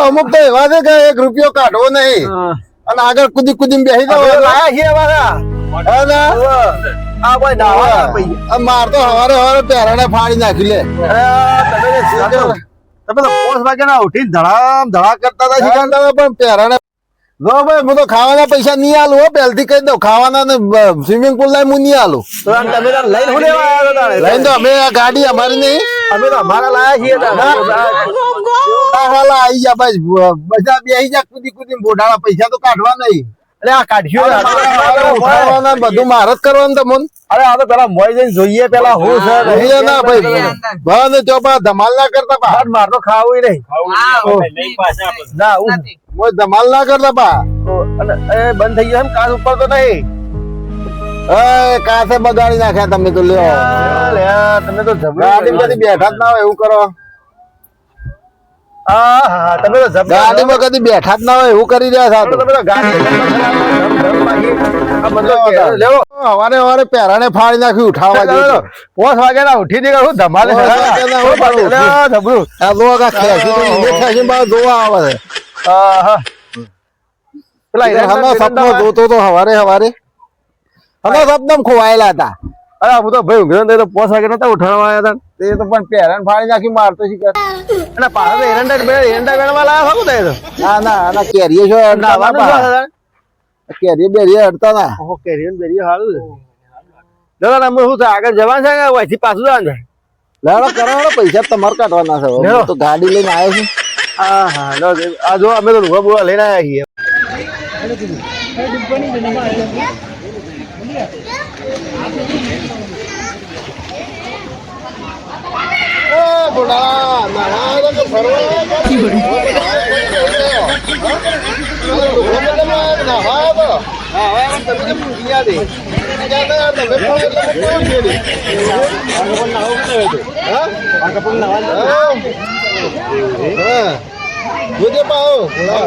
અમુક તો એવા છે કે 1 રૂપિયો કાઢવો નહીં અને આગળ કુદી કુદી બેસી જાવ માર તો હવારે પહેરાને ફાડી નાખી લે તમે તો 5 વાગ્યાના ઉઠીને ધડા કરતા હતા પણ પહેરાને જો ભાઈ હું તો ખાવાના પૈસા નહીં આલું હો પહેલથી કહી દઉં ખાવાના ને સ્વિમિંગ પૂલ લાઈ હું નહીં આલું તમે લઈને તો અમે આ ગાડી અમારી નહીં અમે તો અમારા લાયા છીએ આવી જા બસ બધા બેસી જા કુદી કુદી બોઢાળા પૈસા તો કાઢવા નહીં અરે આ કાઢ્યું બધું માર જ કરવાનું તમને અરે આ તો પેલા મોય જઈને જોઈએ પેલા હું છે ના ભાઈ ચોપા ધમાલ ના કરતા માર તો ખાવું નહીં ના ધમાલ ના કરતા પા બંધ થઈ ગયા કાચ ઉપર તો નહીં કાસે બગાડી નાખ્યા તમે તો લ્યો તમે તો ગાડી બધી બેઠા જ ના હોય એવું કરો તમે તો ગાડીમાં કદી બેઠા જ ના હોય એવું કરી રહ્યા છો તમે તો ગાડી હવારે હવારે પહેરાને ફાડી નાખ્યું ઉઠાવવા જોઈએ 5 વાગ્યાના ઉઠી નીકળ હું ધમાલે જોવા આવે પેલા સપનો જોતો તો હવારે હવારે સપનમ ખોવાયેલા હતા અરે હું તો ભાઈ ઊંઘ્યો તો 5 વાગે નતા ઉઠાડવા આવ્યા હતા તે તો પણ પહેરાને ફાડી નાખી મારતો શીખર અને પાછા એરંડા બેડવા લાયા શકો થાય ના કેરીએ છો કેરીએ બેરીએ હડતા ના કેરીએ બેરીએ સારું દાદા અમે શું થાય આગળ જવાનું છે કે વહીથી પાછું જવાનું છે લેડો કરો પૈસા તમારે કાઢવાના છે તો ગાડી લઈને આવ્યો છું હા આ જો અમે તો લુગા બુગા લઈને આવ્યા છીએ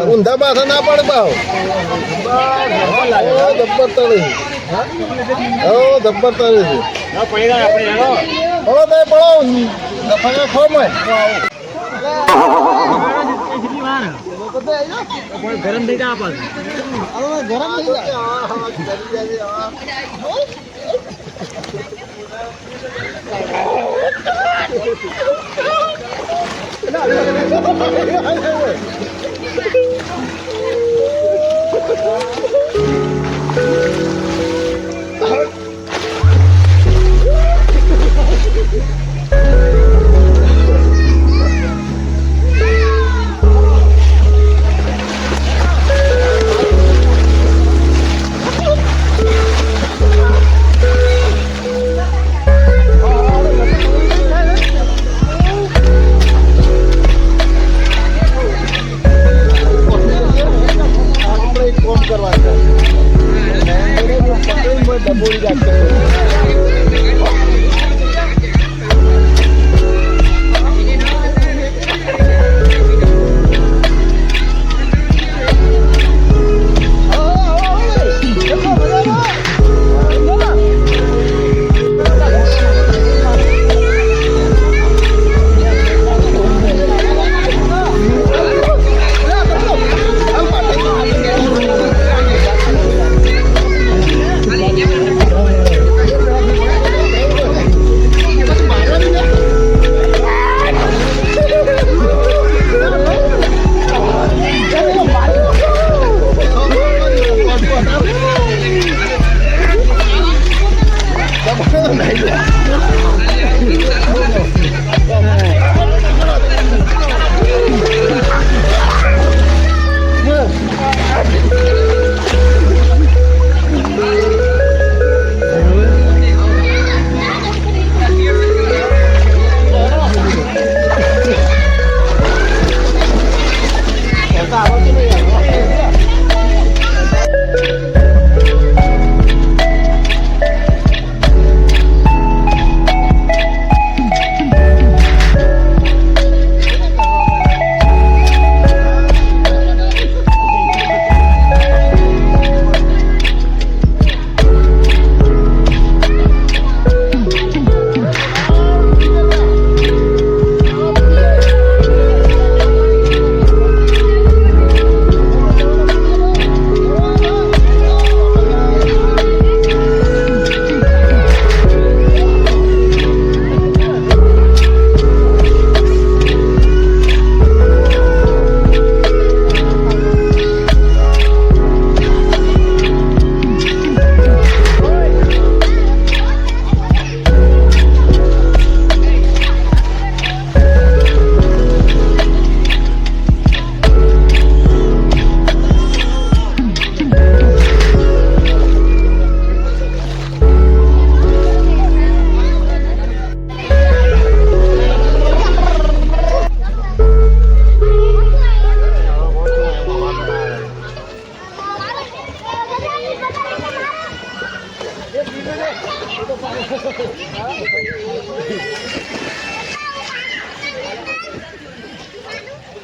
ઊંધા પાછા ના પડે પાવ જબ્બર તળે જબ્બર તળે છે પડો ગરમ થઈ જાય ગરમ થઈ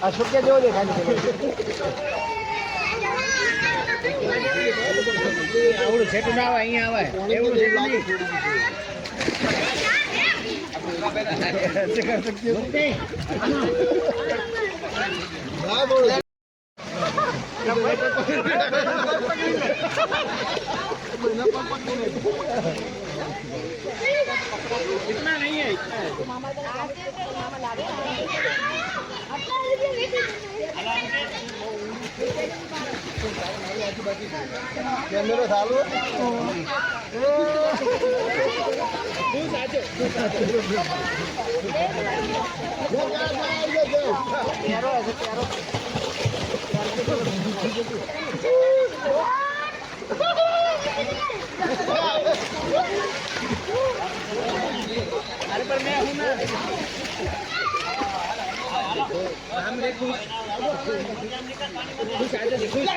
અશોક કે જેવો દેખાય છે આવડું છેટું ના આવે અહીંયા આવે એવું છેટું નહીં इतना नहीं है કેમેરો ચાલુ अरे पर मैं हूं ना खुश आ जा खुश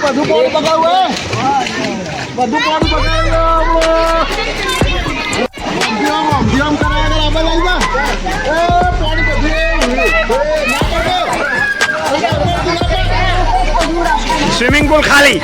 બધું કોણ બગાડવું બધું કોણ બગાડ્યું કરાયા આપણે લઈ જા પાણી બધું સ્વિમિંગ પુલ ખાલી